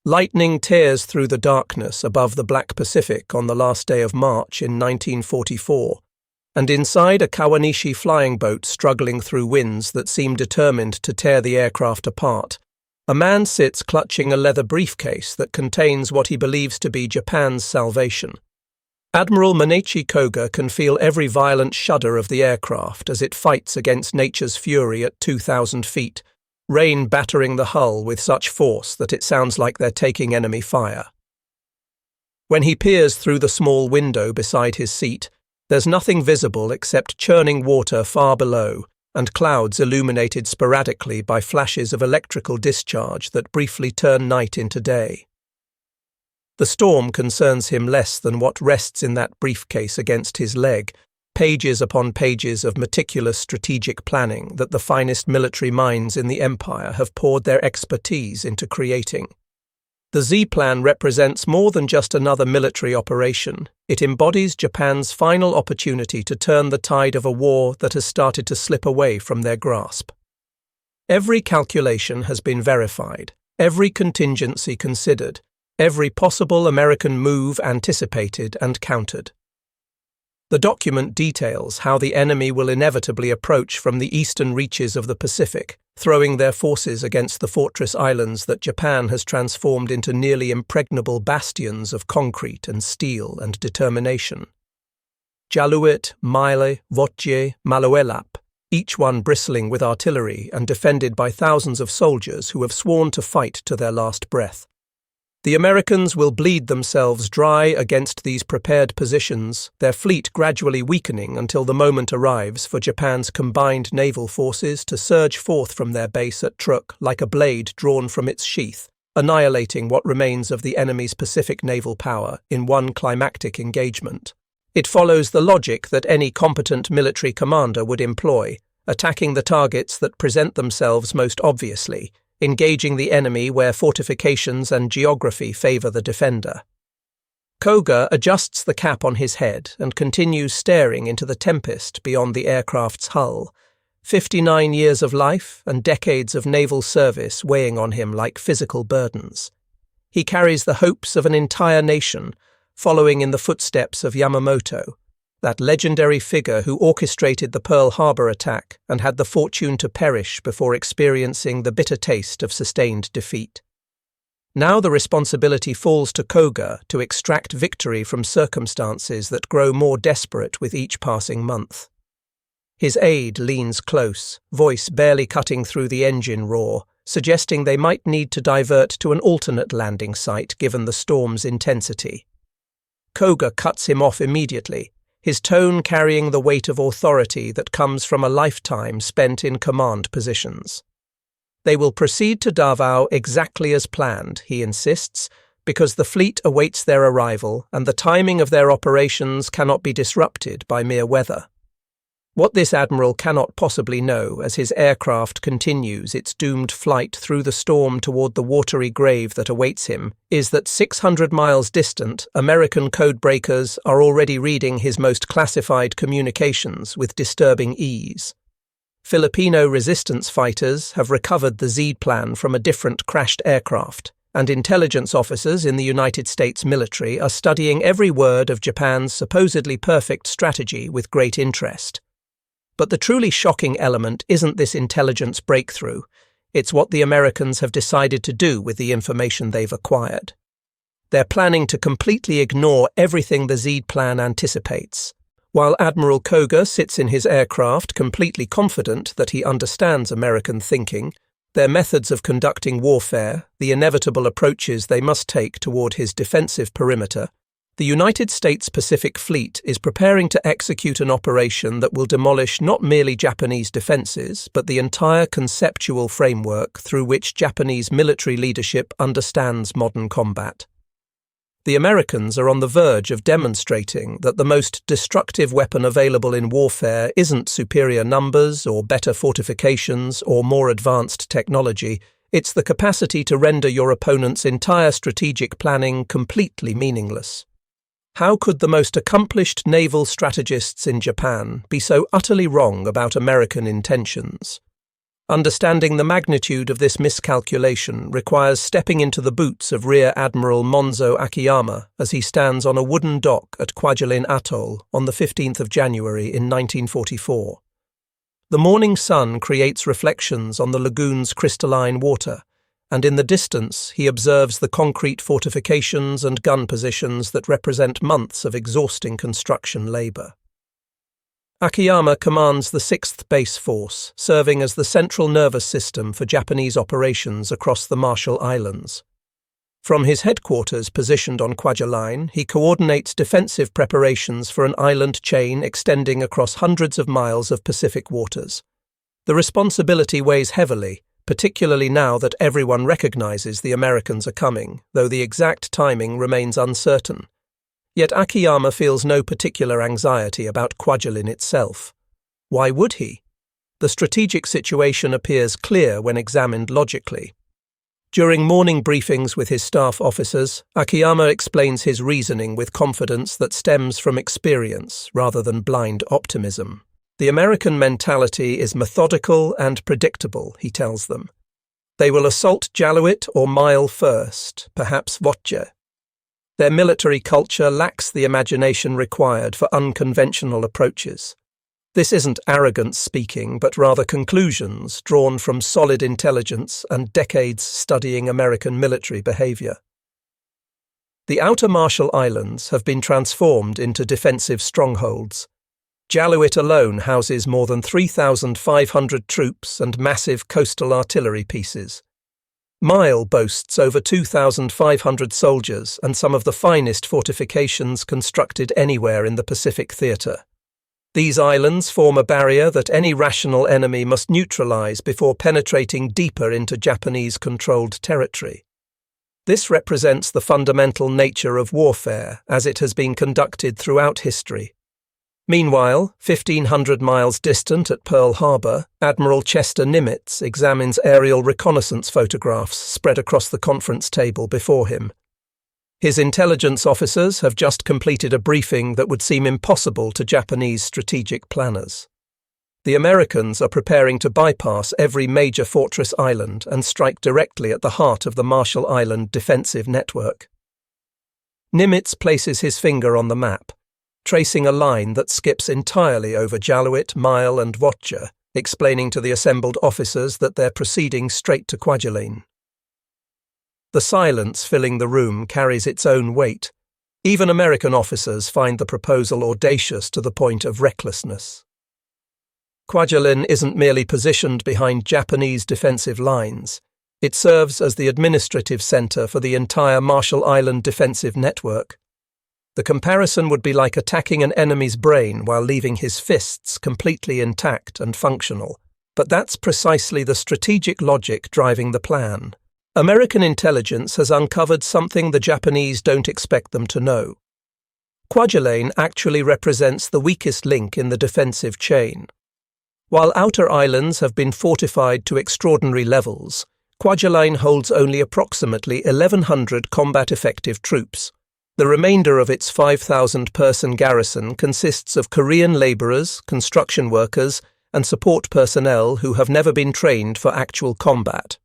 Lightning tears through the darkness above the Black Pacific on the last day of March in 1944, and inside a Kawanishi flying boat struggling through winds that seem determined to tear the aircraft apart, a man sits clutching a leather briefcase that contains what he believes to be Japan's salvation. Admiral Manechi Koga can feel every violent shudder of the aircraft as it fights against nature's fury at 2,000 feet, rain battering the hull with such force that it sounds like they're taking enemy fire. When he peers through the small window beside his seat, there's nothing visible except churning water far below and clouds illuminated sporadically by flashes of electrical discharge that briefly turn night into day. The storm concerns him less than what rests in that briefcase against his leg, pages upon pages of meticulous strategic planning that the finest military minds in the empire have poured their expertise into creating. The Z-Plan represents more than just another military operation. It embodies Japan's final opportunity to turn the tide of a war that has started to slip away from their grasp. Every calculation has been verified, every contingency considered, every possible American move anticipated and countered. The document details how the enemy will inevitably approach from the eastern reaches of the Pacific, throwing their forces against the fortress islands that Japan has transformed into nearly impregnable bastions of concrete and steel and determination. Jaluit, Maile, Votje, Maloelap, each one bristling with artillery and defended by thousands of soldiers who have sworn to fight to their last breath. The Americans will bleed themselves dry against these prepared positions, their fleet gradually weakening until the moment arrives for Japan's combined naval forces to surge forth from their base at Truk like a blade drawn from its sheath, annihilating what remains of the enemy's Pacific naval power in one climactic engagement. It follows the logic that any competent military commander would employ, attacking the targets that present themselves most obviously, engaging the enemy where fortifications and geography favor the defender. Koga adjusts the cap on his head and continues staring into the tempest beyond the aircraft's hull, 59 years of life and decades of naval service weighing on him like physical burdens. He carries the hopes of an entire nation, following in the footsteps of Yamamoto, that legendary figure who orchestrated the Pearl Harbor attack and had the fortune to perish before experiencing the bitter taste of sustained defeat. Now the responsibility falls to Koga to extract victory from circumstances that grow more desperate with each passing month. His aide leans close, voice barely cutting through the engine roar, suggesting they might need to divert to an alternate landing site given the storm's intensity. Koga cuts him off immediately, his tone carrying the weight of authority that comes from a lifetime spent in command positions. They will proceed to Davao exactly as planned, he insists, because the fleet awaits their arrival and the timing of their operations cannot be disrupted by mere weather. What this admiral cannot possibly know as his aircraft continues its doomed flight through the storm toward the watery grave that awaits him is that 600 miles distant, American codebreakers are already reading his most classified communications with disturbing ease. Filipino resistance fighters have recovered the Z-Plan from a different crashed aircraft, and intelligence officers in the United States military are studying every word of Japan's supposedly perfect strategy with great interest. But the truly shocking element isn't this intelligence breakthrough, it's what the Americans have decided to do with the information they've acquired. They're planning to completely ignore everything the Z-Plan anticipates. While Admiral Koga sits in his aircraft completely confident that he understands American thinking, their methods of conducting warfare, the inevitable approaches they must take toward his defensive perimeter, the United States Pacific Fleet is preparing to execute an operation that will demolish not merely Japanese defenses, but the entire conceptual framework through which Japanese military leadership understands modern combat. The Americans are on the verge of demonstrating that the most destructive weapon available in warfare isn't superior numbers or better fortifications or more advanced technology, it's the capacity to render your opponent's entire strategic planning completely meaningless. How could the most accomplished naval strategists in Japan be so utterly wrong about American intentions? Understanding the magnitude of this miscalculation requires stepping into the boots of Rear Admiral Monzo Akiyama as he stands on a wooden dock at Kwajalein Atoll on the 15th of January in 1944. The morning sun creates reflections on the lagoon's crystalline water, and in the distance he observes the concrete fortifications and gun positions that represent months of exhausting construction labour. Akiyama commands the 6th Base Force, serving as the central nervous system for Japanese operations across the Marshall Islands. From his headquarters positioned on Kwajalein, he coordinates defensive preparations for an island chain extending across hundreds of miles of Pacific waters. The responsibility weighs heavily, particularly now that everyone recognizes the Americans are coming, though the exact timing remains uncertain. Yet Akiyama feels no particular anxiety about Kwajalein itself. Why would he? The strategic situation appears clear when examined logically. During morning briefings with his staff officers, Akiyama explains his reasoning with confidence that stems from experience rather than blind optimism. The American mentality is methodical and predictable, he tells them. They will assault Jaluit or Mile first, perhaps Votje. Their military culture lacks the imagination required for unconventional approaches. This isn't arrogance speaking, but rather conclusions drawn from solid intelligence and decades studying American military behavior. The outer Marshall Islands have been transformed into defensive strongholds. Jaluit alone houses more than 3,500 troops and massive coastal artillery pieces. Mile boasts over 2,500 soldiers and some of the finest fortifications constructed anywhere in the Pacific Theatre. These islands form a barrier that any rational enemy must neutralize before penetrating deeper into Japanese-controlled territory. This represents the fundamental nature of warfare as it has been conducted throughout history. Meanwhile, 1,500 miles distant at Pearl Harbor, Admiral Chester Nimitz examines aerial reconnaissance photographs spread across the conference table before him. His intelligence officers have just completed a briefing that would seem impossible to Japanese strategic planners. The Americans are preparing to bypass every major fortress island and strike directly at the heart of the Marshall Island defensive network. Nimitz places his finger on the map, tracing a line that skips entirely over Jaluit, Mile and Votje, explaining to the assembled officers that they're proceeding straight to Kwajalein. The silence filling the room carries its own weight. Even American officers find the proposal audacious to the point of recklessness. Kwajalein isn't merely positioned behind Japanese defensive lines. It serves as the administrative center for the entire Marshall Island defensive network. The comparison would be like attacking an enemy's brain while leaving his fists completely intact and functional. But that's precisely the strategic logic driving the plan. American intelligence has uncovered something the Japanese don't expect them to know. Kwajalein actually represents the weakest link in the defensive chain. While outer islands have been fortified to extraordinary levels, Kwajalein holds only approximately 1,100 combat-effective troops. The remainder of its 5,000-person garrison consists of Korean labourers, construction workers, and support personnel who have never been trained for actual combat.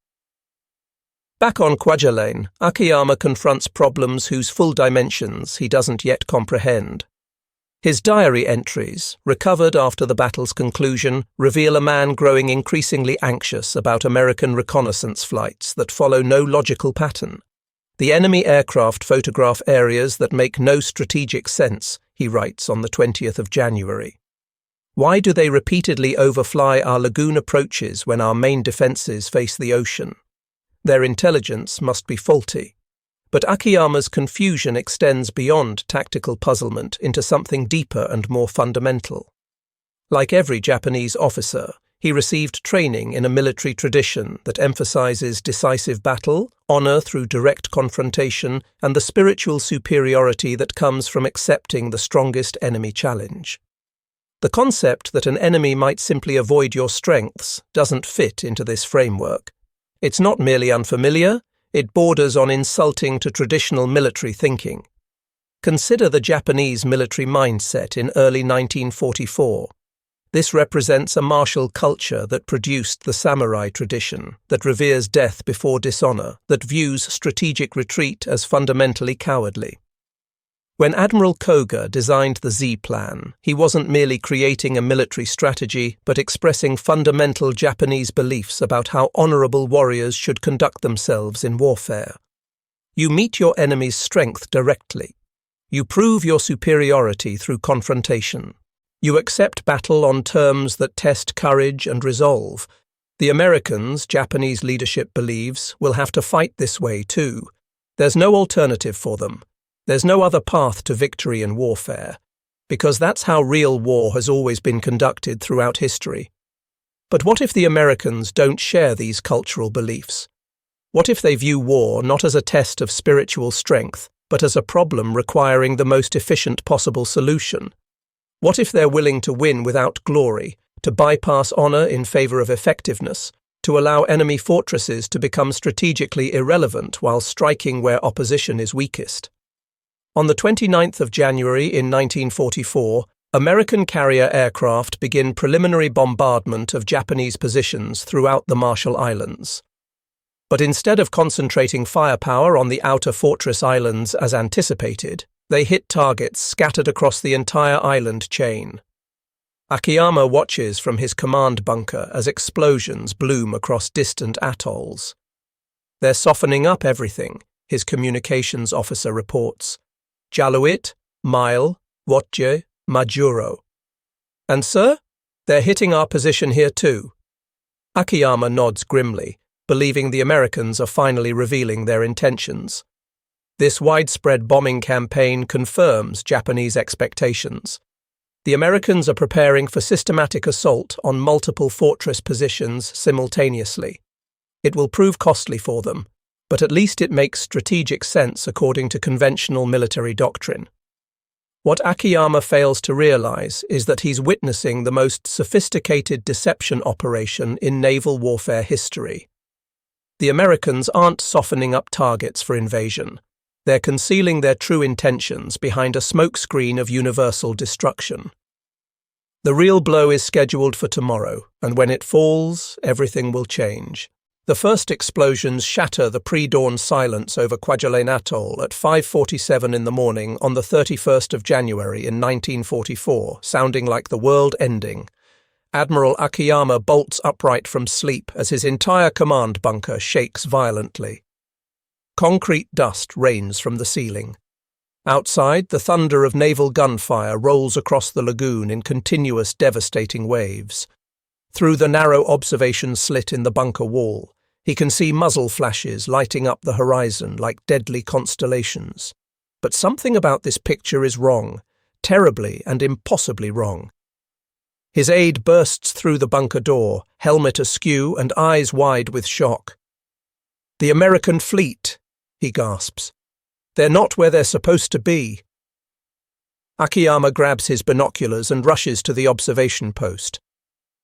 Back on Kwajalein, Akiyama confronts problems whose full dimensions he doesn't yet comprehend. His diary entries, recovered after the battle's conclusion, reveal a man growing increasingly anxious about American reconnaissance flights that follow no logical pattern. The enemy aircraft photograph areas that make no strategic sense, he writes on the 20th of January. Why do they repeatedly overfly our lagoon approaches when our main defences face the ocean? Their intelligence must be faulty. But Akiyama's confusion extends beyond tactical puzzlement into something deeper and more fundamental. Like every Japanese officer, he received training in a military tradition that emphasizes decisive battle, honor through direct confrontation, and the spiritual superiority that comes from accepting the strongest enemy challenge. The concept that an enemy might simply avoid your strengths doesn't fit into this framework. It's not merely unfamiliar, it borders on insulting to traditional military thinking. Consider the Japanese military mindset in early 1944. This represents a martial culture that produced the samurai tradition, that reveres death before dishonor, that views strategic retreat as fundamentally cowardly. When Admiral Koga designed the Z-Plan, he wasn't merely creating a military strategy, but expressing fundamental Japanese beliefs about how honorable warriors should conduct themselves in warfare. You meet your enemy's strength directly. You prove your superiority through confrontation. You accept battle on terms that test courage and resolve. The Americans, Japanese leadership believes, will have to fight this way too. There's no alternative for them. There's no other path to victory in warfare, because that's how real war has always been conducted throughout history. But what if the Americans don't share these cultural beliefs? What if they view war not as a test of spiritual strength, but as a problem requiring the most efficient possible solution? What if they're willing to win without glory, to bypass honor in favor of effectiveness, to allow enemy fortresses to become strategically irrelevant while striking where opposition is weakest? On the 29th of January in 1944, American carrier aircraft begin preliminary bombardment of Japanese positions throughout the Marshall Islands. But instead of concentrating firepower on the outer fortress islands as anticipated, they hit targets scattered across the entire island chain. Akiyama watches from his command bunker as explosions bloom across distant atolls. They're softening up everything, his communications officer reports. Jaluit, Mile, Wotje, Majuro. And sir, they're hitting our position here too. Akiyama nods grimly, believing the Americans are finally revealing their intentions. This widespread bombing campaign confirms Japanese expectations. The Americans are preparing for systematic assault on multiple fortress positions simultaneously. It will prove costly for them, but at least it makes strategic sense according to conventional military doctrine. What Akiyama fails to realize is that he's witnessing the most sophisticated deception operation in naval warfare history. The Americans aren't softening up targets for invasion. They're concealing their true intentions behind a smokescreen of universal destruction. The real blow is scheduled for tomorrow, and when it falls, everything will change. The first explosions shatter the pre-dawn silence over Kwajalein Atoll at 5:47 in the morning on the 31st of January in 1944, sounding like the world ending. Admiral Akiyama bolts upright from sleep as his entire command bunker shakes violently. Concrete dust rains from the ceiling. Outside, the thunder of naval gunfire rolls across the lagoon in continuous, devastating waves. Through the narrow observation slit in the bunker wall, he can see muzzle flashes lighting up the horizon like deadly constellations. But something about this picture is wrong, terribly and impossibly wrong. His aide bursts through the bunker door, helmet askew and eyes wide with shock. "The American fleet," he gasps. "They're not where they're supposed to be." Akiyama grabs his binoculars and rushes to the observation post.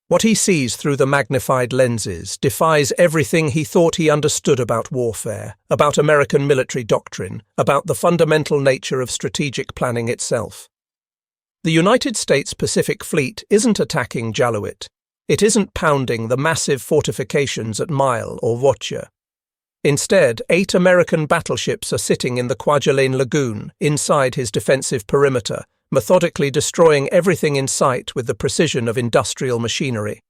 What he sees through the magnified lenses defies everything he thought he understood about warfare, about American military doctrine, about the fundamental nature of strategic planning itself. The United States Pacific Fleet isn't attacking Jaluit. It isn't pounding the massive fortifications at Mile or Wotje. Instead, 8 American battleships are sitting in the Kwajalein Lagoon, inside his defensive perimeter, methodically destroying everything in sight with the precision of industrial machinery.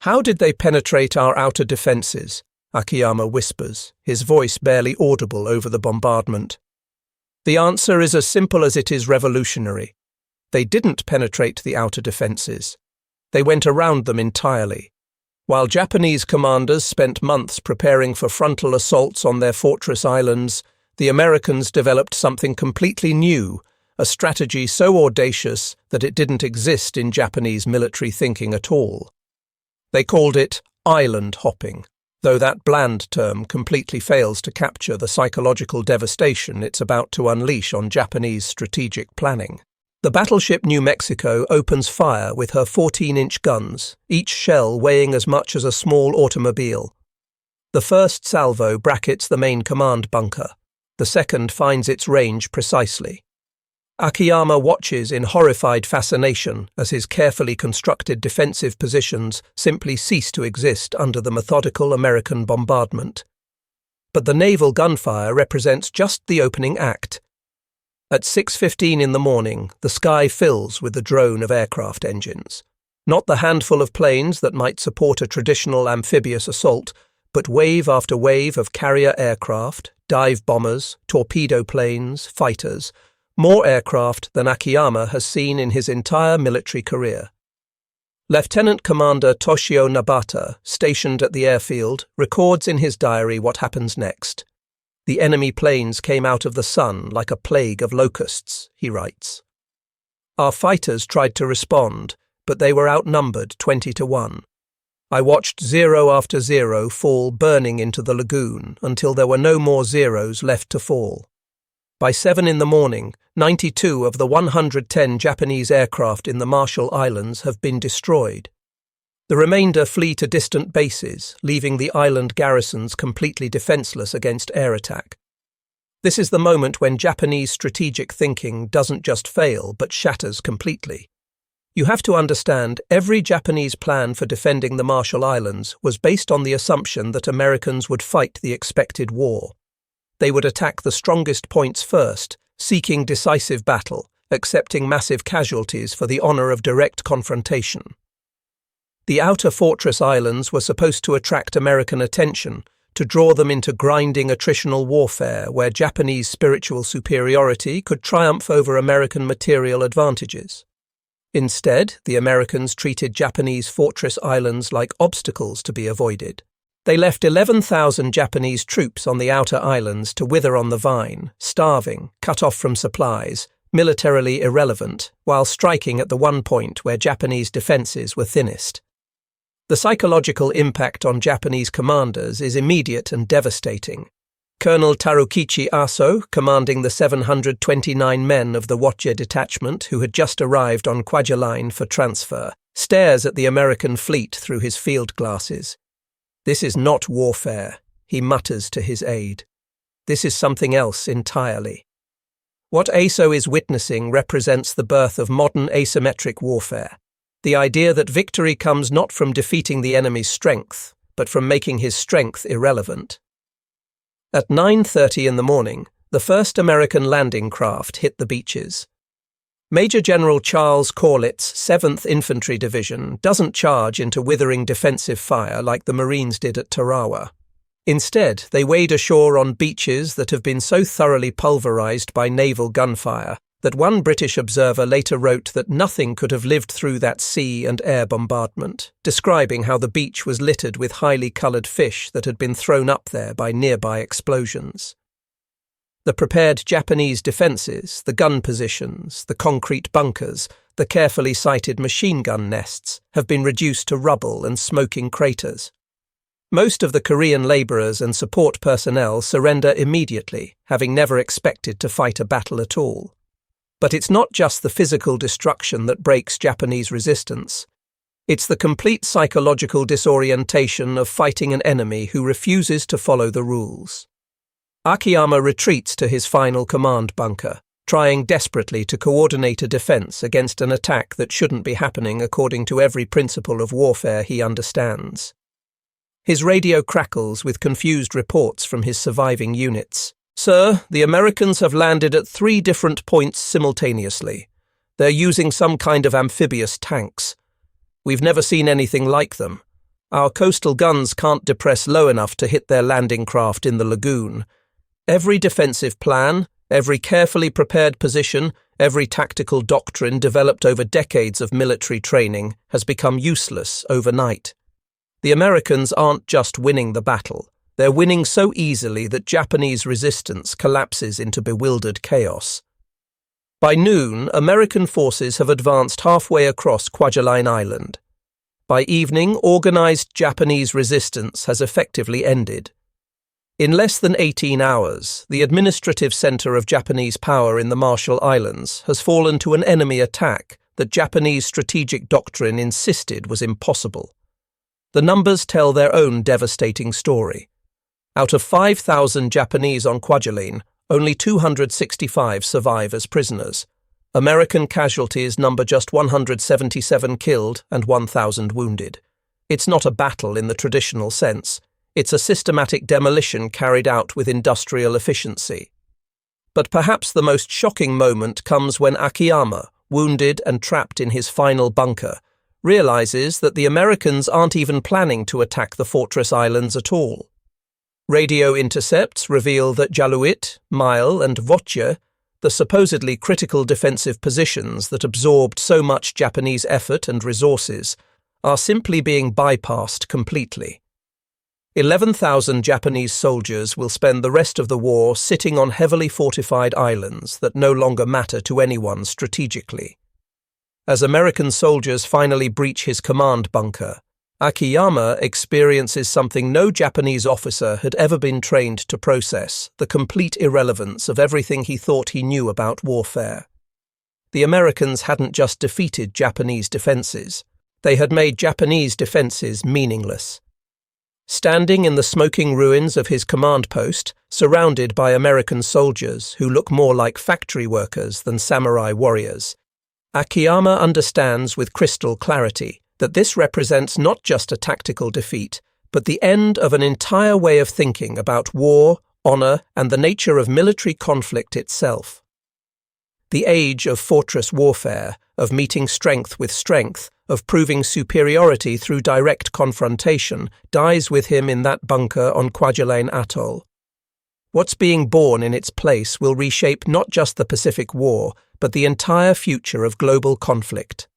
"How did they penetrate our outer defences?" Akiyama whispers, his voice barely audible over the bombardment. The answer is as simple as it is revolutionary. They didn't penetrate the outer defences. They went around them entirely. While Japanese commanders spent months preparing for frontal assaults on their fortress islands, the Americans developed something completely new, a strategy so audacious that it didn't exist in Japanese military thinking at all. They called it island hopping, though that bland term completely fails to capture the psychological devastation it's about to unleash on Japanese strategic planning. The battleship New Mexico opens fire with her 14-inch guns, each shell weighing as much as a small automobile. The first salvo brackets the main command bunker. The second finds its range precisely. Akiyama watches in horrified fascination as his carefully constructed defensive positions simply cease to exist under the methodical American bombardment. But the naval gunfire represents just the opening act. At 6:15 in the morning, the sky fills with the drone of aircraft engines. Not the handful of planes that might support a traditional amphibious assault, but wave after wave of carrier aircraft, dive bombers, torpedo planes, fighters, more aircraft than Akiyama has seen in his entire military career. Lieutenant Commander Toshio Nabata, stationed at the airfield, records in his diary what happens next. "The enemy planes came out of the sun like a plague of locusts," he writes. "Our fighters tried to respond, but they were outnumbered 20-1. I watched zero after zero fall burning into the lagoon until there were no more zeros left to fall. By 7 in the morning, 92 of the 110 Japanese aircraft in the Marshall Islands have been destroyed. The remainder flee to distant bases, leaving the island garrisons completely defenseless against air attack. This is the moment when Japanese strategic thinking doesn't just fail but shatters completely. You have to understand, every Japanese plan for defending the Marshall Islands was based on the assumption that Americans would fight the expected war. They would attack the strongest points first, seeking decisive battle, accepting massive casualties for the honor of direct confrontation. The outer fortress islands were supposed to attract American attention, to draw them into grinding attritional warfare where Japanese spiritual superiority could triumph over American material advantages. Instead, the Americans treated Japanese fortress islands like obstacles to be avoided. They left 11,000 Japanese troops on the outer islands to wither on the vine, starving, cut off from supplies, militarily irrelevant, while striking at the one point where Japanese defenses were thinnest. The psychological impact on Japanese commanders is immediate and devastating. Colonel Tarukichi Aso, commanding the 729 men of the Wotje detachment who had just arrived on Kwajalein for transfer, stares at the American fleet through his field glasses. "This is not warfare," he mutters to his aide. "This is something else entirely." What Aso is witnessing represents the birth of modern asymmetric warfare, the idea that victory comes not from defeating the enemy's strength, but from making his strength irrelevant. At 9:30 in the morning, the first American landing craft hit the beaches. Major General Charles Corlitt's 7th Infantry Division doesn't charge into withering defensive fire like the Marines did at Tarawa. Instead, they wade ashore on beaches that have been so thoroughly pulverized by naval gunfire that one British observer later wrote that nothing could have lived through that sea and air bombardment, describing how the beach was littered with highly coloured fish that had been thrown up there by nearby explosions. The prepared Japanese defences, the gun positions, the concrete bunkers, the carefully sited machine gun nests have been reduced to rubble and smoking craters. Most of the Korean labourers and support personnel surrender immediately, having never expected to fight a battle at all. But it's not just the physical destruction that breaks Japanese resistance. It's the complete psychological disorientation of fighting an enemy who refuses to follow the rules. Akiyama retreats to his final command bunker, trying desperately to coordinate a defense against an attack that shouldn't be happening according to every principle of warfare he understands. His radio crackles with confused reports from his surviving units. "Sir, the Americans have landed at 3 different points simultaneously. They're using some kind of amphibious tanks. We've never seen anything like them. Our coastal guns can't depress low enough to hit their landing craft in the lagoon. Every defensive plan, every carefully prepared position, every tactical doctrine developed over decades of military training has become useless overnight. The Americans aren't just winning the battle. They're winning so easily that Japanese resistance collapses into bewildered chaos." By noon, American forces have advanced halfway across Kwajalein Island. By evening, organized Japanese resistance has effectively ended. In less than 18 hours, the administrative center of Japanese power in the Marshall Islands has fallen to an enemy attack that Japanese strategic doctrine insisted was impossible. The numbers tell their own devastating story. Out of 5,000 Japanese on Kwajalein, only 265 survive as prisoners. American casualties number just 177 killed and 1,000 wounded. It's not a battle in the traditional sense. It's a systematic demolition carried out with industrial efficiency. But perhaps the most shocking moment comes when Akiyama, wounded and trapped in his final bunker, realizes that the Americans aren't even planning to attack the fortress islands at all. Radio intercepts reveal that Jaluit, Mile, and Votje, the supposedly critical defensive positions that absorbed so much Japanese effort and resources, are simply being bypassed completely. 11,000 Japanese soldiers will spend the rest of the war sitting on heavily fortified islands that no longer matter to anyone strategically. As American soldiers finally breach his command bunker, Akiyama experiences something no Japanese officer had ever been trained to process: the complete irrelevance of everything he thought he knew about warfare. The Americans hadn't just defeated Japanese defenses, they had made Japanese defenses meaningless. Standing in the smoking ruins of his command post, surrounded by American soldiers who look more like factory workers than samurai warriors, Akiyama understands with crystal clarity that this represents not just a tactical defeat, but the end of an entire way of thinking about war, honor, and the nature of military conflict itself. The age of fortress warfare, of meeting strength with strength, of proving superiority through direct confrontation, dies with him in that bunker on Kwajalein Atoll. What's being born in its place will reshape not just the Pacific War, but the entire future of global conflict.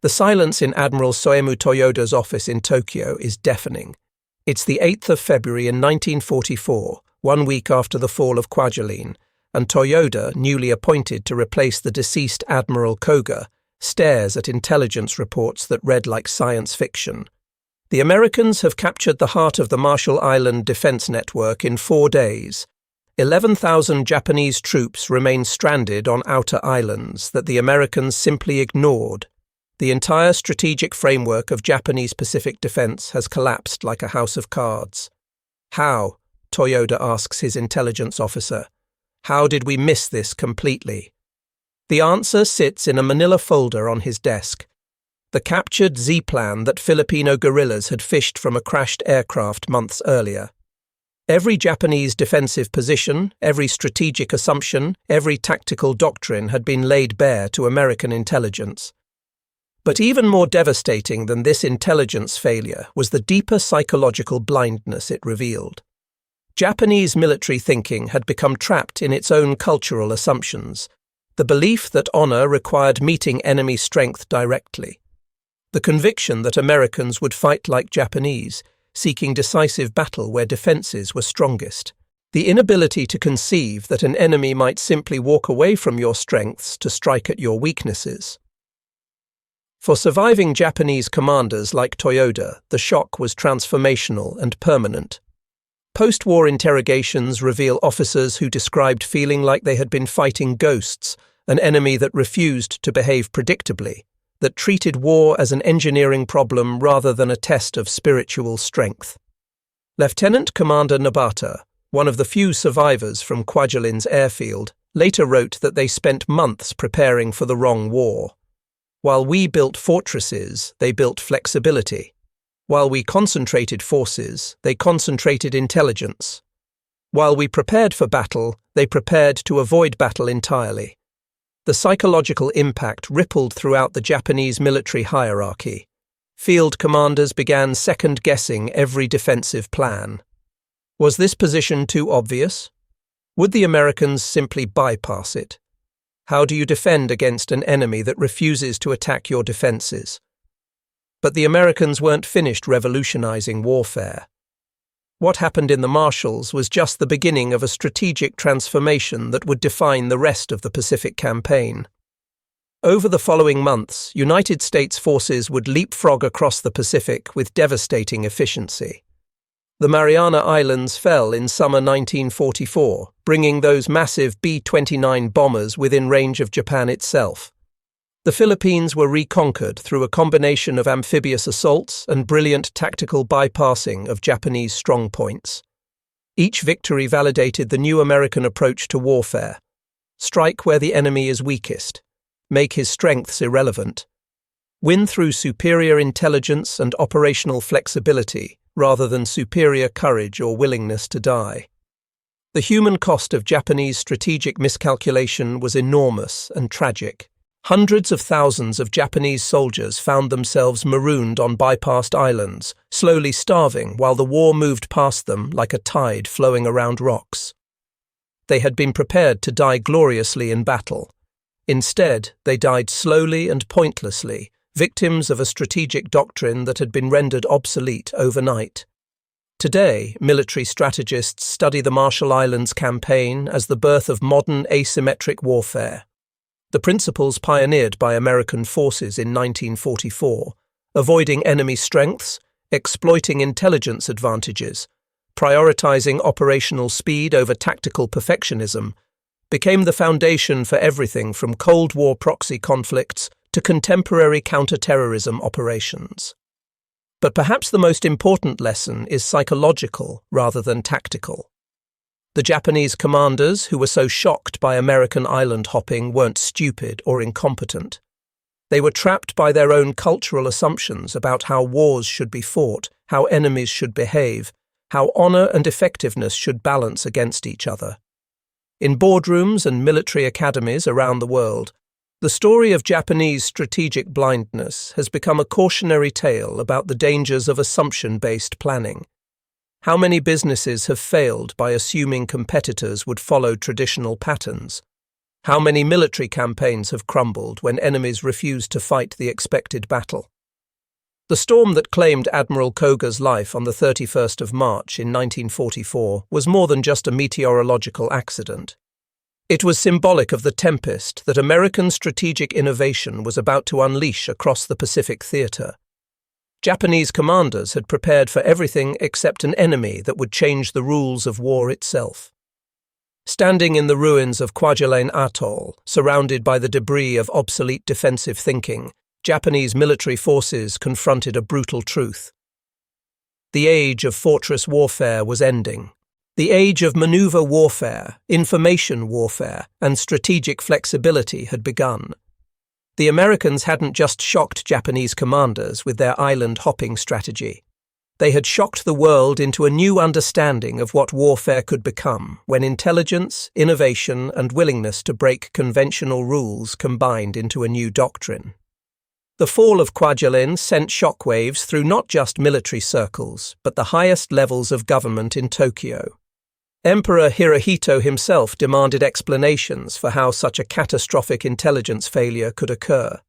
The silence in Admiral Soemu Toyoda's office in Tokyo is deafening. It's the 8th of February in 1944, 1 week after the fall of Kwajalein, and Toyoda, newly appointed to replace the deceased Admiral Koga, stares at intelligence reports that read like science fiction. The Americans have captured the heart of the Marshall Island Defense Network in 4 days. 11,000 Japanese troops remain stranded on outer islands that the Americans simply ignored. The entire strategic framework of Japanese Pacific defense has collapsed like a house of cards. How? Toyoda asks his intelligence officer. How did we miss this completely? The answer sits in a manila folder on his desk. The captured Z-plan that Filipino guerrillas had fished from a crashed aircraft months earlier. Every Japanese defensive position, every strategic assumption, every tactical doctrine had been laid bare to American intelligence. But even more devastating than this intelligence failure was the deeper psychological blindness it revealed. Japanese military thinking had become trapped in its own cultural assumptions, the belief that honor required meeting enemy strength directly, the conviction that Americans would fight like Japanese, seeking decisive battle where defenses were strongest, the inability to conceive that an enemy might simply walk away from your strengths to strike at your weaknesses. For surviving Japanese commanders like Toyoda, the shock was transformational and permanent. Post-war interrogations reveal officers who described feeling like they had been fighting ghosts, an enemy that refused to behave predictably, that treated war as an engineering problem rather than a test of spiritual strength. Lieutenant Commander Nabata, one of the few survivors from Kwajalein's airfield, later wrote that they spent months preparing for the wrong war. While we built fortresses, they built flexibility. While we concentrated forces, they concentrated intelligence. While we prepared for battle, they prepared to avoid battle entirely. The psychological impact rippled throughout the Japanese military hierarchy. Field commanders began second-guessing every defensive plan. Was this position too obvious? Would the Americans simply bypass it? How do you defend against an enemy that refuses to attack your defenses? But the Americans weren't finished revolutionizing warfare. What happened in the Marshalls was just the beginning of a strategic transformation that would define the rest of the Pacific campaign. Over the following months, United States forces would leapfrog across the Pacific with devastating efficiency. The Mariana Islands fell in summer 1944, bringing those massive B-29 bombers within range of Japan itself. The Philippines were reconquered through a combination of amphibious assaults and brilliant tactical bypassing of Japanese strongpoints. Each victory validated the new American approach to warfare. Strike where the enemy is weakest. make his strengths irrelevant. Win through superior intelligence and operational flexibility, rather than superior courage or willingness to die. The human cost of Japanese strategic miscalculation was enormous and tragic. Hundreds of thousands of Japanese soldiers found themselves marooned on bypassed islands, slowly starving while the war moved past them like a tide flowing around rocks. They had been prepared to die gloriously in battle. Instead, they died slowly and pointlessly, victims of a strategic doctrine that had been rendered obsolete overnight. Today, military strategists study the Marshall Islands campaign as the birth of modern asymmetric warfare. The principles pioneered by American forces in 1944, avoiding enemy strengths, exploiting intelligence advantages, prioritizing operational speed over tactical perfectionism, became the foundation for everything from Cold War proxy conflicts to contemporary counter-terrorism operations. But perhaps the most important lesson is psychological rather than tactical. The Japanese commanders who were so shocked by American island hopping weren't stupid or incompetent. They were trapped by their own cultural assumptions about how wars should be fought, how enemies should behave, how honor and effectiveness should balance against each other. In boardrooms and military academies around the world, the story of Japanese strategic blindness has become a cautionary tale about the dangers of assumption-based planning. How many businesses have failed by assuming competitors would follow traditional patterns? How many military campaigns have crumbled when enemies refused to fight the expected battle? The storm that claimed Admiral Koga's life on the 31st of March in 1944 was more than just a meteorological accident. It was symbolic of the tempest that American strategic innovation was about to unleash across the Pacific theater. Japanese commanders had prepared for everything except an enemy that would change the rules of war itself. Standing in the ruins of Kwajalein Atoll, surrounded by the debris of obsolete defensive thinking, Japanese military forces confronted a brutal truth. The age of fortress warfare was ending. The age of maneuver warfare, information warfare, and strategic flexibility had begun. The Americans hadn't just shocked Japanese commanders with their island-hopping strategy. They had shocked the world into a new understanding of what warfare could become when intelligence, innovation, and willingness to break conventional rules combined into a new doctrine. The fall of Kwajalein sent shockwaves through not just military circles, but the highest levels of government in Tokyo. Emperor Hirohito himself demanded explanations for how such a catastrophic intelligence failure could occur.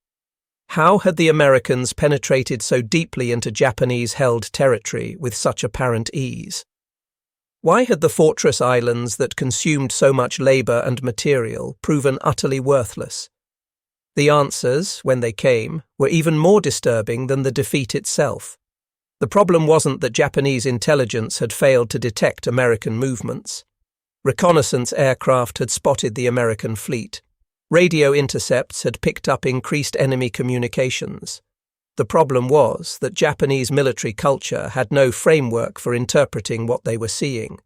How had the Americans penetrated so deeply into Japanese-held territory with such apparent ease? Why had the fortress islands that consumed so much labor and material proven utterly worthless? The answers, when they came, were even more disturbing than the defeat itself. The problem wasn't that Japanese intelligence had failed to detect American movements. Reconnaissance aircraft had spotted the American fleet. Radio intercepts had picked up increased enemy communications. The problem was that Japanese military culture had no framework for interpreting what they were seeing.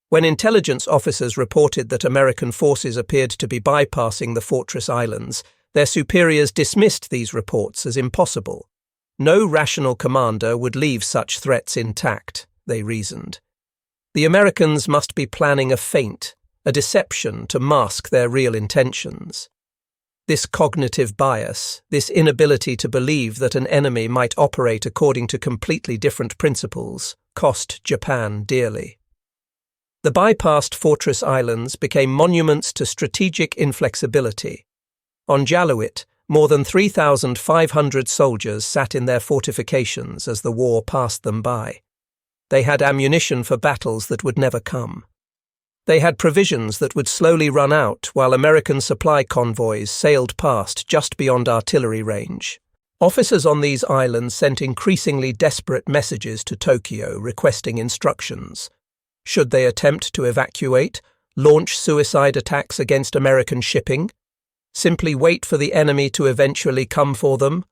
When intelligence officers reported that American forces appeared to be bypassing the fortress islands, their superiors dismissed these reports as impossible. No rational commander would leave such threats intact, they reasoned. The Americans must be planning a feint, a deception to mask their real intentions. This cognitive bias, this inability to believe that an enemy might operate according to completely different principles, cost Japan dearly. The bypassed fortress islands became monuments to strategic inflexibility. On Jaluit, more than 3,500 soldiers sat in their fortifications as the war passed them by. They had ammunition for battles that would never come. They had provisions that would slowly run out while American supply convoys sailed past just beyond artillery range. Officers on these islands sent increasingly desperate messages to Tokyo requesting instructions. Should they attempt to evacuate, launch suicide attacks against American shipping? Simply wait for the enemy to eventually come for them?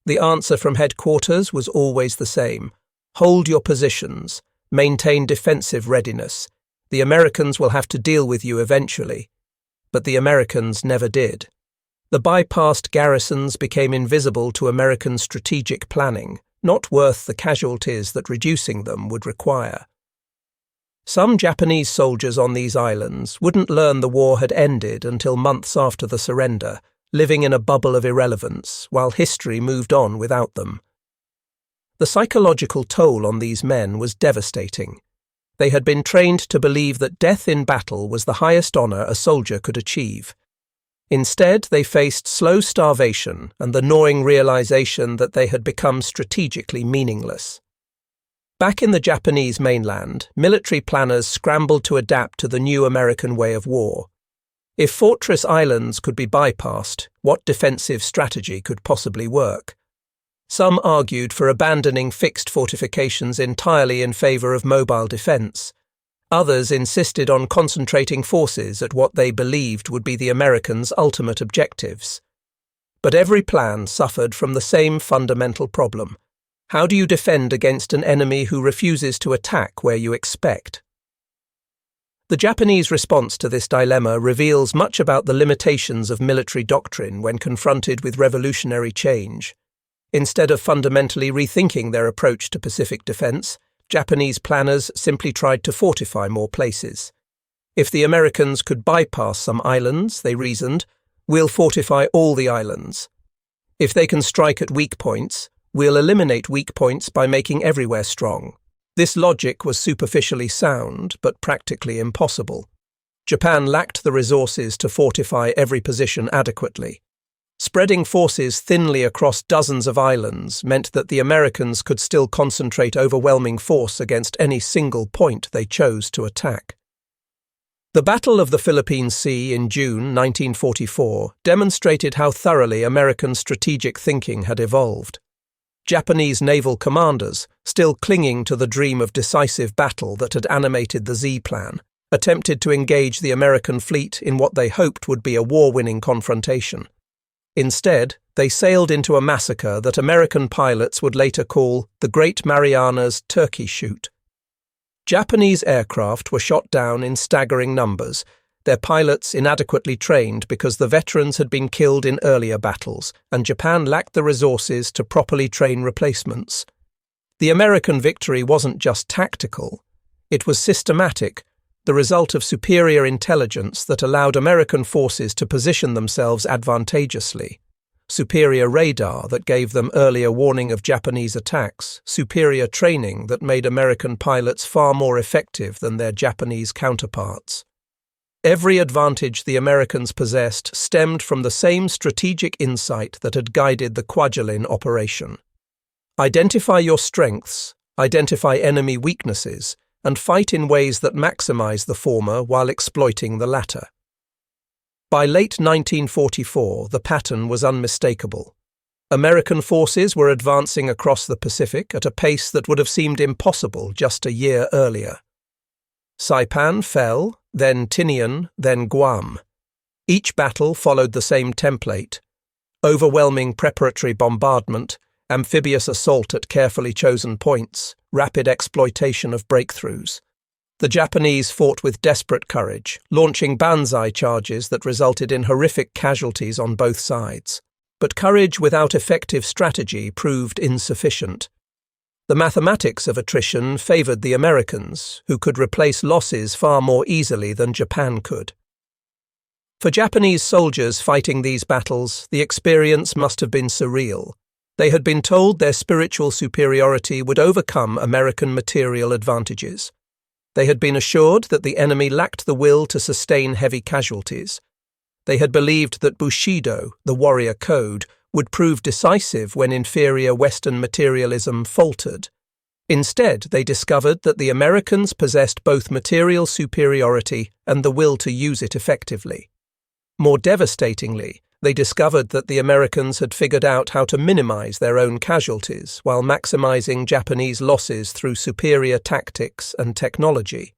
The answer from headquarters was always the same. Hold your positions. Maintain defensive readiness. The Americans will have to deal with you eventually. But the Americans never did. The bypassed garrisons became invisible to American strategic planning, not worth the casualties that reducing them would require. Some Japanese soldiers on these islands wouldn't learn the war had ended until months after the surrender, living in a bubble of irrelevance, while history moved on without them. The psychological toll on these men was devastating. They had been trained to believe that death in battle was the highest honor a soldier could achieve. Instead, they faced slow starvation and the gnawing realization that they had become strategically meaningless. Back in the Japanese mainland, military planners scrambled to adapt to the new American way of war. If fortress islands could be bypassed, what defensive strategy could possibly work? Some argued for abandoning fixed fortifications entirely in favor of mobile defense. Others insisted on concentrating forces at what they believed would be the Americans' ultimate objectives. But every plan suffered from the same fundamental problem. How do you defend against an enemy who refuses to attack where you expect? The Japanese response to this dilemma reveals much about the limitations of military doctrine when confronted with revolutionary change. Instead of fundamentally rethinking their approach to Pacific defense, Japanese planners simply tried to fortify more places. If the Americans could bypass some islands, they reasoned, we'll fortify all the islands. If they can strike at weak points, we'll eliminate weak points by making everywhere strong. This logic was superficially sound, but practically impossible. Japan lacked the resources to fortify every position adequately. Spreading forces thinly across dozens of islands meant that the Americans could still concentrate overwhelming force against any single point they chose to attack. The Battle of the Philippine Sea in June 1944 demonstrated how thoroughly American strategic thinking had evolved. Japanese naval commanders, still clinging to the dream of decisive battle that had animated the Z Plan, attempted to engage the American fleet in what they hoped would be a war-winning confrontation. Instead, they sailed into a massacre that American pilots would later call the Great Marianas Turkey Shoot. Japanese aircraft were shot down in staggering numbers, their pilots inadequately trained because the veterans had been killed in earlier battles, and Japan lacked the resources to properly train replacements. The American victory wasn't just tactical, it was systematic, the result of superior intelligence that allowed American forces to position themselves advantageously, superior radar that gave them earlier warning of Japanese attacks, superior training that made American pilots far more effective than their Japanese counterparts. Every advantage the Americans possessed stemmed from the same strategic insight that had guided the Kwajalein operation. Identify your strengths, identify enemy weaknesses, and fight in ways that maximize the former while exploiting the latter. By late 1944, the pattern was unmistakable. American forces were advancing across the Pacific at a pace that would have seemed impossible just a year earlier. Saipan fell, then Tinian, then Guam. Each battle followed the same template: overwhelming preparatory bombardment, amphibious assault at carefully chosen points, rapid exploitation of breakthroughs. The Japanese fought with desperate courage, launching banzai charges that resulted in horrific casualties on both sides. But courage without effective strategy proved insufficient. The mathematics of attrition favored the Americans, who could replace losses far more easily than Japan could. For Japanese soldiers fighting these battles, the experience must have been surreal. They had been told their spiritual superiority would overcome American material advantages. They had been assured that the enemy lacked the will to sustain heavy casualties. They had believed that Bushido, the warrior code, would prove decisive when inferior Western materialism faltered. Instead, they discovered that the Americans possessed both material superiority and the will to use it effectively. More devastatingly, they discovered that the Americans had figured out how to minimize their own casualties while maximizing Japanese losses through superior tactics and technology.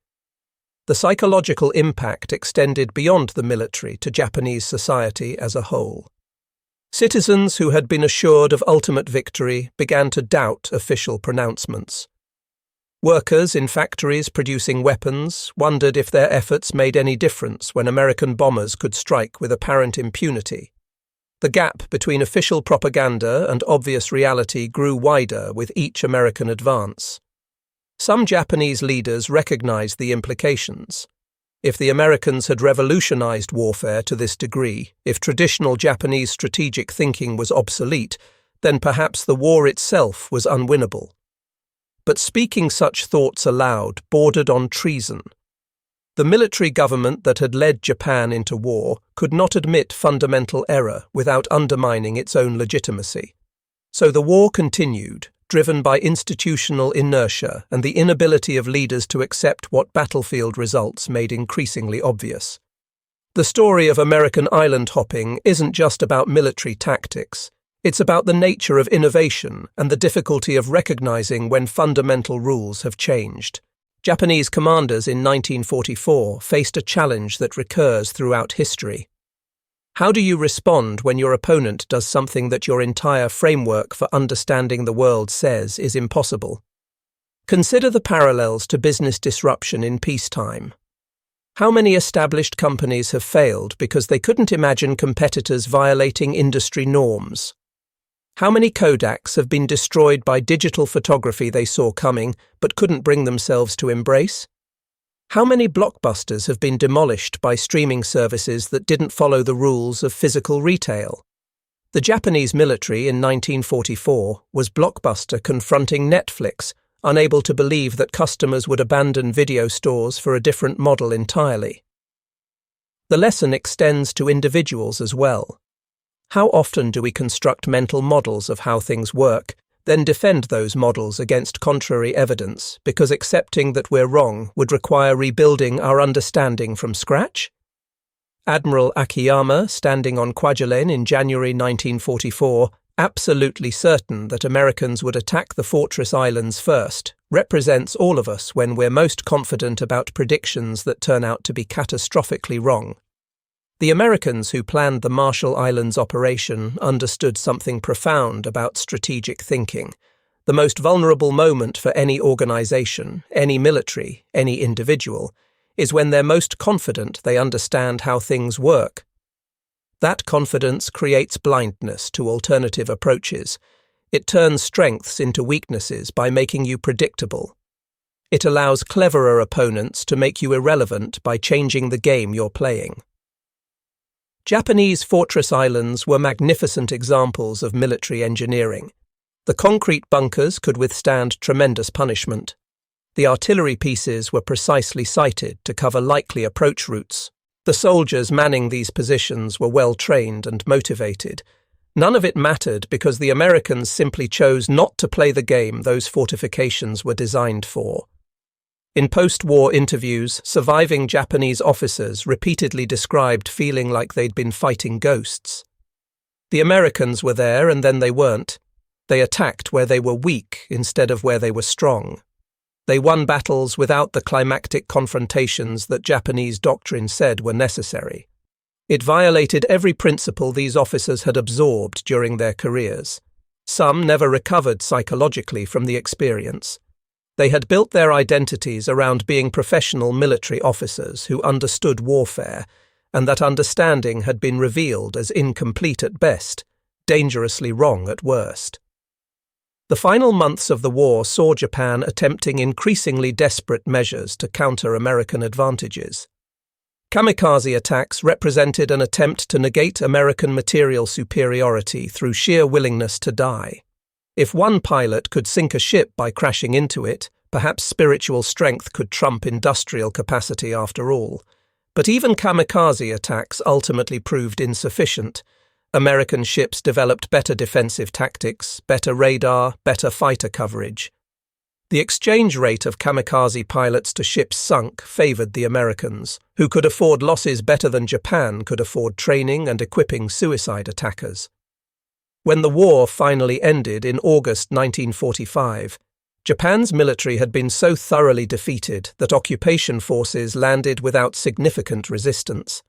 The psychological impact extended beyond the military to Japanese society as a whole. Citizens who had been assured of ultimate victory began to doubt official pronouncements. Workers in factories producing weapons wondered if their efforts made any difference when American bombers could strike with apparent impunity. The gap between official propaganda and obvious reality grew wider with each American advance. Some Japanese leaders recognized the implications. If the Americans had revolutionized warfare to this degree, if traditional Japanese strategic thinking was obsolete, then perhaps the war itself was unwinnable. But speaking such thoughts aloud bordered on treason. The military government that had led Japan into war could not admit fundamental error without undermining its own legitimacy. So the war continued, driven by institutional inertia and the inability of leaders to accept what battlefield results made increasingly obvious. The story of American island hopping isn't just about military tactics. It's about the nature of innovation and the difficulty of recognizing when fundamental rules have changed. Japanese commanders in 1944 faced a challenge that recurs throughout history. How do you respond when your opponent does something that your entire framework for understanding the world says is impossible? Consider the parallels to business disruption in peacetime. How many established companies have failed because they couldn't imagine competitors violating industry norms? How many Kodaks have been destroyed by digital photography they saw coming but couldn't bring themselves to embrace? How many blockbusters have been demolished by streaming services that didn't follow the rules of physical retail? The Japanese military in 1944 was Blockbuster confronting Netflix, unable to believe that customers would abandon video stores for a different model entirely. The lesson extends to individuals as well. How often do we construct mental models of how things work, then defend those models against contrary evidence because accepting that we're wrong would require rebuilding our understanding from scratch? Admiral Akiyama, standing on Kwajalein in January 1944, absolutely certain that Americans would attack the Fortress Islands first, represents all of us when we're most confident about predictions that turn out to be catastrophically wrong. The Americans who planned the Marshall Islands operation understood something profound about strategic thinking. The most vulnerable moment for any organization, any military, any individual, is when they're most confident they understand how things work. That confidence creates blindness to alternative approaches. It turns strengths into weaknesses by making you predictable. It allows cleverer opponents to make you irrelevant by changing the game you're playing. Japanese Fortress Islands were magnificent examples of military engineering. The concrete bunkers could withstand tremendous punishment. The artillery pieces were precisely sighted to cover likely approach routes. The soldiers manning these positions were well trained and motivated. None of it mattered because the Americans simply chose not to play the game those fortifications were designed for. In post-war interviews, surviving Japanese officers repeatedly described feeling like they'd been fighting ghosts. The Americans were there and then they weren't. They attacked where they were weak instead of where they were strong. They won battles without the climactic confrontations that Japanese doctrine said were necessary. It violated every principle these officers had absorbed during their careers. Some never recovered psychologically from the experience. They had built their identities around being professional military officers who understood warfare, and that understanding had been revealed as incomplete at best, dangerously wrong at worst. The final months of the war saw Japan attempting increasingly desperate measures to counter American advantages. Kamikaze attacks represented an attempt to negate American material superiority through sheer willingness to die. If one pilot could sink a ship by crashing into it, perhaps spiritual strength could trump industrial capacity after all. But even kamikaze attacks ultimately proved insufficient. American ships developed better defensive tactics, better radar, better fighter coverage. The exchange rate of kamikaze pilots to ships sunk favored the Americans, who could afford losses better than Japan could afford training and equipping suicide attackers. When the war finally ended in August 1945, Japan's military had been so thoroughly defeated that occupation forces landed without significant resistance.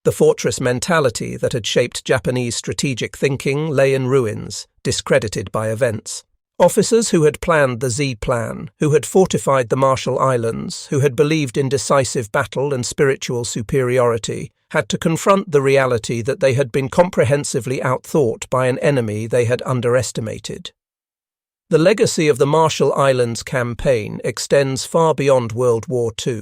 The fortress mentality that had shaped Japanese strategic thinking lay in ruins, discredited by events. Officers who had planned the Z-Plan, who had fortified the Marshall Islands, who had believed in decisive battle and spiritual superiority, had to confront the reality that they had been comprehensively outthought by an enemy they had underestimated. The legacy of the Marshall Islands campaign extends far beyond World War II.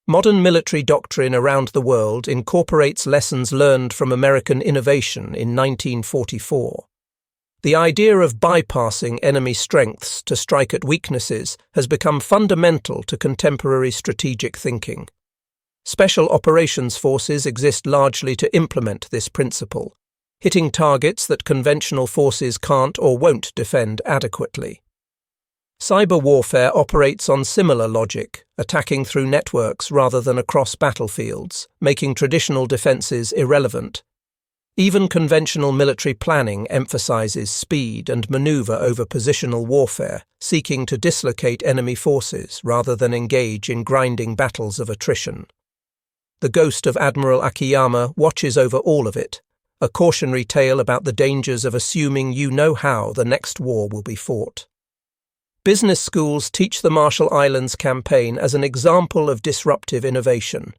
Modern military doctrine around the world incorporates lessons learned from American innovation in 1944. The idea of bypassing enemy strengths to strike at weaknesses has become fundamental to contemporary strategic thinking. Special operations forces exist largely to implement this principle, hitting targets that conventional forces can't or won't defend adequately. Cyber warfare operates on similar logic, attacking through networks rather than across battlefields, making traditional defenses irrelevant. Even conventional military planning emphasizes speed and maneuver over positional warfare, seeking to dislocate enemy forces rather than engage in grinding battles of attrition. The ghost of Admiral Akiyama watches over all of it, a cautionary tale about the dangers of assuming you know how the next war will be fought. Business schools teach the Marshall Islands campaign as an example of disruptive innovation.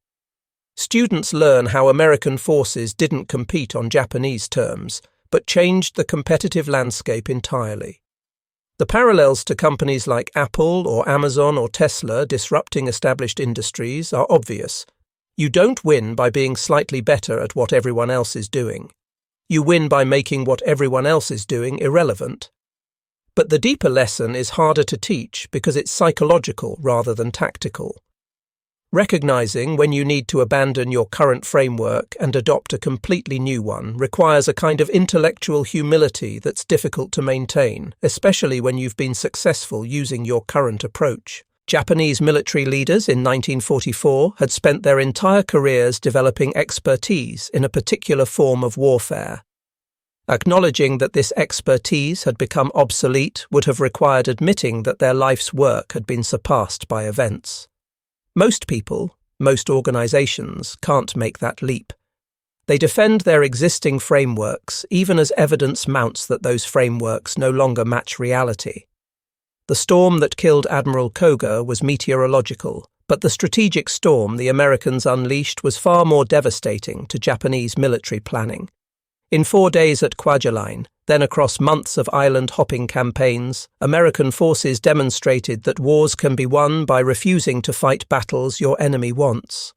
Students learn how American forces didn't compete on Japanese terms, but changed the competitive landscape entirely. The parallels to companies like Apple or Amazon or Tesla disrupting established industries are obvious. You don't win by being slightly better at what everyone else is doing. You win by making what everyone else is doing irrelevant. But the deeper lesson is harder to teach because it's psychological rather than tactical. Recognizing when you need to abandon your current framework and adopt a completely new one requires a kind of intellectual humility that's difficult to maintain, especially when you've been successful using your current approach. Japanese military leaders in 1944 had spent their entire careers developing expertise in a particular form of warfare. Acknowledging that this expertise had become obsolete would have required admitting that their life's work had been surpassed by events. Most people, most organizations, can't make that leap. They defend their existing frameworks even as evidence mounts that those frameworks no longer match reality. The storm that killed Admiral Koga was meteorological, but the strategic storm the Americans unleashed was far more devastating to Japanese military planning. In 4 days at Kwajalein, then across months of island-hopping campaigns, American forces demonstrated that wars can be won by refusing to fight battles your enemy wants.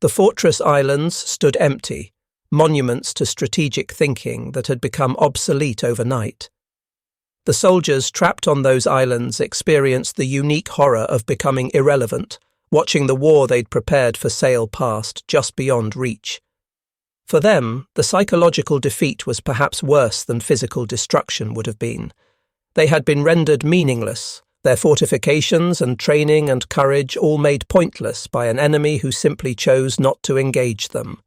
The fortress islands stood empty, monuments to strategic thinking that had become obsolete overnight. The soldiers trapped on those islands experienced the unique horror of becoming irrelevant, watching the war they'd prepared for sail past just beyond reach. For them, the psychological defeat was perhaps worse than physical destruction would have been. They had been rendered meaningless, their fortifications and training and courage all made pointless by an enemy who simply chose not to engage them.